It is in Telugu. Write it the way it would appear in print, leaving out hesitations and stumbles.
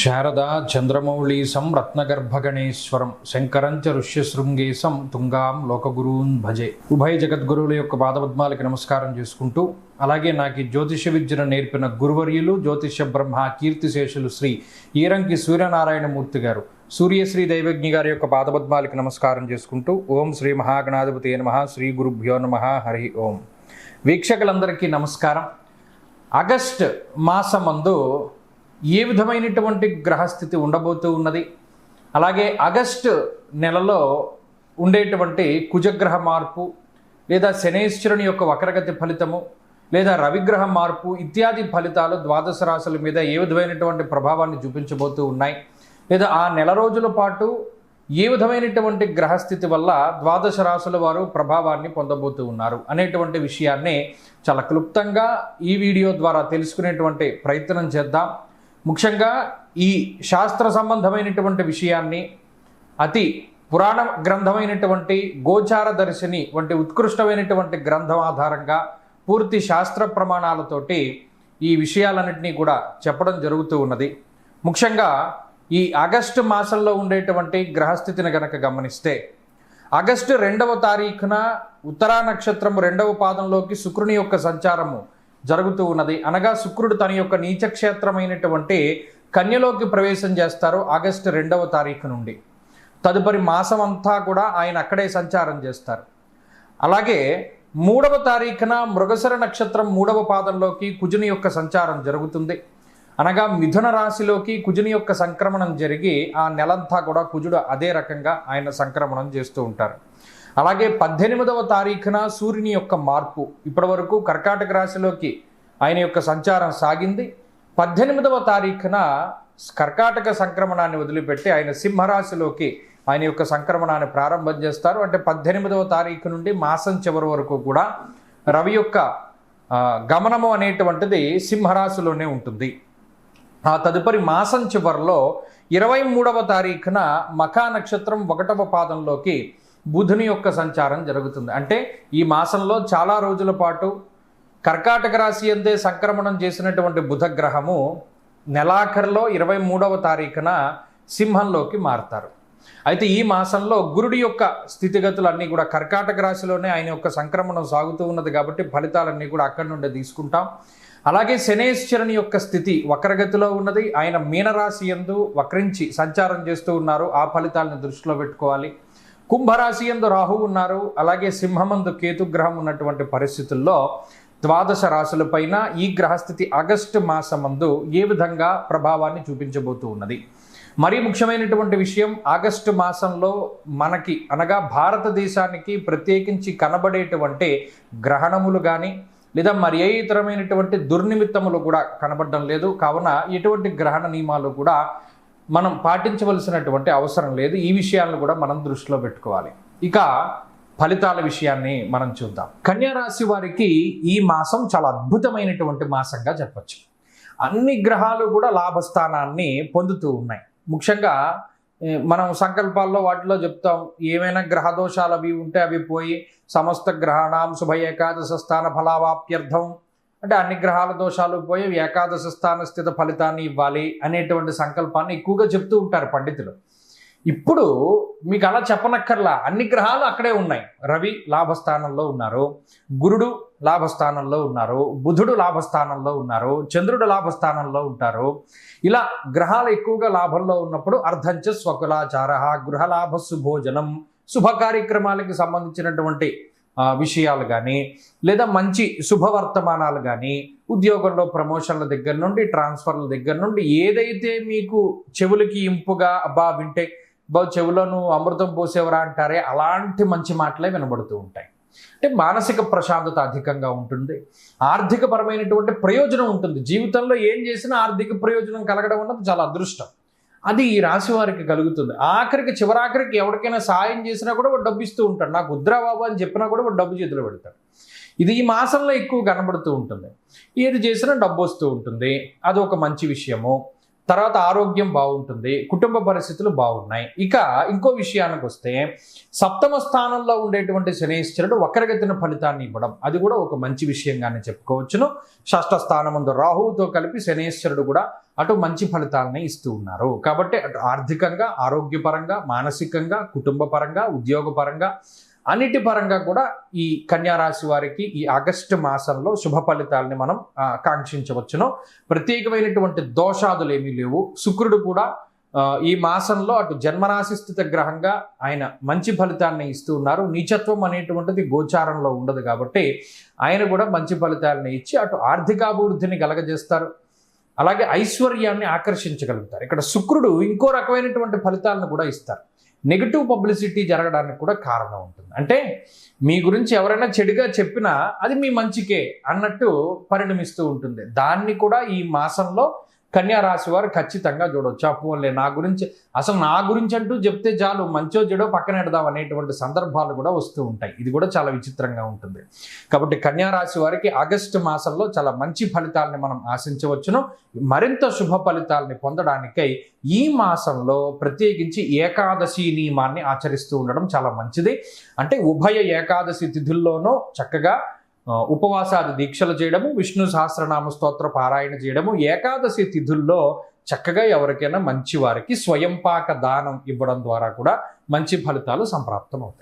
శారదా చంద్రమౌళీసం రత్నగర్భగణేశ్వరం శంకరంచ ఋష్యశృంగేశం తుంగాం లోకగురూన్ భజే. ఉభయ జగద్గురువుల యొక్క పాదపద్మాలకి నమస్కారం చేసుకుంటూ, అలాగే నాకు జ్యోతిష విద్యను నేర్పిన గురువర్యులు జ్యోతిష బ్రహ్మ కీర్తిశేషులు శ్రీ ఈరంకి సూర్యనారాయణమూర్తి గారు, సూర్యశ్రీ దైవజ్ఞి గారి యొక్క పాదపద్మాలకి నమస్కారం చేసుకుంటూ, ఓం శ్రీ మహాగణాధిపతి నమః, శ్రీ గురుభ్యో నమః, హరి ఓం. వీక్షకులందరికీ నమస్కారం. ఆగస్ట్ మాసమందు ఏ విధమైనటువంటి గ్రహస్థితి ఉండబోతూ ఉన్నది, అలాగే ఆగస్టు నెలలో ఉండేటువంటి కుజగ్రహ మార్పు లేదా శనేశ్వరుని యొక్క వక్రగతి ఫలితము లేదా రవిగ్రహ మార్పు ఇత్యాది ఫలితాలు ద్వాదశ రాశుల మీద ఏ విధమైనటువంటి ప్రభావాన్ని చూపించబోతూ ఉన్నాయి, లేదా ఆ నెల రోజుల పాటు ఏ విధమైనటువంటి గ్రహస్థితి వల్ల ద్వాదశ రాశుల వారు ప్రభావాన్ని పొందబోతూ ఉన్నారు అనేటువంటి విషయాన్ని చాలా క్లుప్తంగా ఈ వీడియో ద్వారా తెలుసుకునేటువంటి ప్రయత్నం చేద్దాం. ముఖ్యంగా ఈ శాస్త్ర సంబంధమైనటువంటి విషయాన్ని అతి పురాణ గ్రంథమైనటువంటి గోచార దర్శిని వంటి ఉత్కృష్టమైనటువంటి గ్రంథం ఆధారంగా పూర్తి శాస్త్ర ప్రమాణాలతోటి ఈ విషయాలన్నింటినీ కూడా చెప్పడం జరుగుతూ ఉన్నది. ముఖ్యంగా ఈ ఆగస్టు మాసంలో ఉండేటువంటి గ్రహస్థితిని గనక గమనిస్తే, ఆగస్టు 2వ తారీఖున ఉత్తరా నక్షత్రము 2వ పాదంలోకి శుక్రుని యొక్క సంచారము జరుగుతూ ఉన్నది. అనగా శుక్రుడు తన యొక్క నీచక్షేత్రమైనటువంటి కన్యలోకి ప్రవేశం చేస్తారు ఆగస్టు 2వ తారీఖు నుండి. తదుపరి మాసం అంతా కూడా ఆయన అక్కడే సంచారం చేస్తారు. అలాగే 3వ తారీఖున మృగశిర నక్షత్రం 3వ పాదంలోకి కుజుని యొక్క సంచారం జరుగుతుంది. అనగా మిథున రాశిలోకి కుజుని యొక్క సంక్రమణం జరిగి ఆ నెలంతా కూడా కుజుడు అదే రకంగా ఆయన సంక్రమణం చేస్తూ ఉంటారు. అలాగే 18వ తారీఖున సూర్యుని యొక్క మార్పు, ఇప్పటి వరకు కర్కాటక రాశిలోకి ఆయన యొక్క సంచారం సాగింది. 18వ తారీఖున కర్కాటక సంక్రమణాన్ని వదిలిపెట్టి ఆయన సింహరాశిలోకి ఆయన యొక్క సంక్రమణాన్ని ప్రారంభం చేస్తారు. అంటే 18వ తారీఖు నుండి మాసం చివరి వరకు కూడా రవి యొక్క గమనము అనేటువంటిది సింహరాశిలోనే ఉంటుంది. ఆ తదుపరి మాసం చివరిలో 23వ తారీఖున మఖా నక్షత్రం 1వ పాదంలోకి బుధుని యొక్క సంచారం జరుగుతుంది. అంటే ఈ మాసంలో చాలా రోజుల పాటు కర్కాటక రాశి అందే సంక్రమణం చేసినటువంటి బుధ గ్రహము నెలాఖరులో 23వ తారీఖున సింహంలోకి మారుతారు. అయితే ఈ మాసంలో గురుడి యొక్క స్థితిగతులన్నీ కూడా కర్కాటక రాశిలోనే ఆయన యొక్క సంక్రమణం సాగుతూ ఉన్నది కాబట్టి ఫలితాలన్నీ కూడా అక్కడి నుండి తీసుకుంటాం. అలాగే శనేశ్వరుని యొక్క స్థితి వక్రగతిలో ఉన్నది. ఆయన మీనరాశి యందు వక్రించి సంచారం చేస్తూ ఉన్నారు. ఆ ఫలితాలను దృష్టిలో పెట్టుకోవాలి. కుంభరాశి యందు రాహు ఉన్నారు. అలాగే సింహమందు కేతుగ్రహం ఉన్నటువంటి పరిస్థితుల్లో ద్వాదశ రాశులపైన ఈ గ్రహస్థితి ఆగస్టు మాసమందు ఏ విధంగా ప్రభావాన్ని చూపించబోతూ ఉన్నది. మరీ ముఖ్యమైనటువంటి విషయం, ఆగస్టు మాసంలో మనకి అనగా భారతదేశానికి ప్రత్యేకించి కనబడేటువంటి గ్రహణములు కానీ లేదా మరి ఏ ఇతరమైనటువంటి దుర్నిమిత్తములు కూడా కనబడడం లేదు. కావున ఎటువంటి గ్రహణ నియమాలు కూడా మనం పాటించవలసినటువంటి అవసరం లేదు. ఈ విషయాలను కూడా మనం దృష్టిలో పెట్టుకోవాలి. ఇక ఫలితాల విషయాన్ని మనం చూద్దాం. కన్యా రాశి వారికి ఈ మాసం చాలా అద్భుతమైనటువంటి మాసంగా చెప్పచ్చు. అన్ని గ్రహాలు కూడా లాభస్థానాన్ని పొందుతూ ఉన్నాయి. ముఖ్యంగా మనం సంకల్పాల్లో వాటిలో చెప్తాం, ఏమైనా గ్రహ దోషాలు అవి ఉంటే అవి పోయి సమస్త గ్రహాణం శుభ ఏకాదశ స్థాన ఫలావాప్యర్థం, అంటే అన్ని గ్రహాల దోషాలు పోయి ఏకాదశ స్థాన స్థిత ఫలితాన్ని ఇవ్వాలి అనేటువంటి సంకల్పాన్ని ఎక్కువగా చెప్తూ ఉంటారు పండితులు. ఇప్పుడు మీకు అలా చెప్పనక్కర్లా, అన్ని గ్రహాలు అక్కడే ఉన్నాయి. రవి లాభస్థానంలో ఉన్నారు, గురుడు లాభస్థానంలో ఉన్నారు, బుధుడు లాభస్థానంలో ఉన్నారు, చంద్రుడు లాభస్థానంలో ఉంటారు. ఇలా గ్రహాలు ఎక్కువగా లాభంలో ఉన్నప్పుడు అర్ధంచ స్వకులాచార, గృహలాభ సుభోజనం, శుభ కార్యక్రమాలకి సంబంధించినటువంటి విషయాలు కానీ లేదా మంచి శుభవర్తమానాలు కానీ, ఉద్యోగంలో ప్రమోషన్ల దగ్గర నుండి ట్రాన్స్ఫర్ల దగ్గర నుండి ఏదైతే మీకు చెవులకి ఇంపుగా అబ్బా వింటే చెవులను అమృతం పోసేవరా అంటారే, అలాంటి మంచి మాటలే వినబడుతూ ఉంటాయి. అంటే మానసిక ప్రశాంతత అధికంగా ఉంటుంది, ఆర్థికపరమైనటువంటి ప్రయోజనం ఉంటుంది. జీవితంలో ఏం చేసినా ఆర్థిక ప్రయోజనం కలగడం అన్నది చాలా అదృష్టం. అది ఈ రాశి వారికి కలుగుతుంది. ఆఖరికి చివరాఖరికి ఎవరికైనా సాయం చేసినా కూడా వాడు డబ్బు ఇస్తూ ఉంటాడు. నాకు వద్దురా బాబు అని చెప్పినా కూడా వాడు డబ్బు చేతిలో పెడతాడు. ఇది ఈ మాసంలో ఎక్కువ కనబడుతూ ఉంటుంది. ఏది చేసినా డబ్బు వస్తూ ఉంటుంది, అది ఒక మంచి విషయము. తర్వాత ఆరోగ్యం బాగుంటుంది, కుటుంబ పరిస్థితులు బాగున్నాయి. ఇక ఇంకో విషయానికి వస్తే సప్తమ స్థానంలో ఉండేటువంటి శనీశ్వరుడు వక్రగతిన ఫలితాన్ని ఇవ్వడం, అది కూడా ఒక మంచి విషయంగానే చెప్పుకోవచ్చును. షష్ఠ స్థానముందు రాహువుతో కలిపి శనీశ్వరుడు కూడా అటు మంచి ఫలితాలని ఇస్తూ ఉన్నారు. కాబట్టి అటు ఆర్థికంగా, ఆరోగ్యపరంగా, మానసికంగా, కుటుంబ పరంగా, ఉద్యోగపరంగా, అన్నిటి పరంగా కూడా ఈ కన్యారాశి వారికి ఈ ఆగస్టు మాసంలో శుభ ఫలితాలని మనం కాంక్షించవచ్చును. ప్రత్యేకమైనటువంటి దోషాదులు ఏమీ లేవు. శుక్రుడు కూడా ఈ మాసంలో అటు జన్మరాశి స్థిత గ్రహంగా ఆయన మంచి ఫలితాన్ని ఇస్తూ ఉన్నారు. నీచత్వం అనేటువంటిది గోచారంలో ఉండదు కాబట్టి ఆయన కూడా మంచి ఫలితాలని ఇచ్చి అటు ఆర్థికాభివృద్ధిని కలగజేస్తారు, అలాగే ఐశ్వర్యాన్ని ఆకర్షించగలుగుతారు. ఇక్కడ శుక్రుడు ఇంకో రకమైనటువంటి ఫలితాలను కూడా ఇస్తారు. నెగిటివ్ పబ్లిసిటీ జరగడానికి కూడా కారణం ఉంటుంది. అంటే మీ గురించి ఎవరైనా చెడుగా చెప్పినా అది మీ మంచికే అన్నట్టు పరిణమిస్తూ ఉంటుంది. దాన్ని కూడా ఈ మాసంలో కన్యా రాశి వారు ఖచ్చితంగా చూడవచ్చు. అపోలే నా గురించి, అసలు నా గురించి అంటూ చెప్తే చాలు, మంచో చెడో పక్కన పెడదాం అనేటువంటి సందర్భాలు కూడా వస్తూ ఉంటాయి. ఇది కూడా చాలా విచిత్రంగా ఉంటుంది. కాబట్టి కన్యా రాశి వారికి ఆగస్టు మాసంలో చాలా మంచి ఫలితాలని మనం ఆశించవచ్చును. మరింత శుభ ఫలితాలని పొందడానికై ఈ మాసంలో ప్రత్యేకించి ఏకాదశి నియమాన్ని ఆచరిస్తూ ఉండడం చాలా మంచిది. అంటే ఉభయ ఏకాదశి తిథుల్లోనూ చక్కగా ఉపవాసాది దీక్షలు చేయడము, విష్ణు సహస్రనామ స్తోత్ర పారాయణ చేయడము, ఏకాదశి తిథుల్లో చక్కగా ఎవరికైనా మంచి వారికి స్వయంపాక దానం ఇవ్వడం ద్వారా కూడా మంచి ఫలితాలు సంప్రాప్తం అవుతాయి.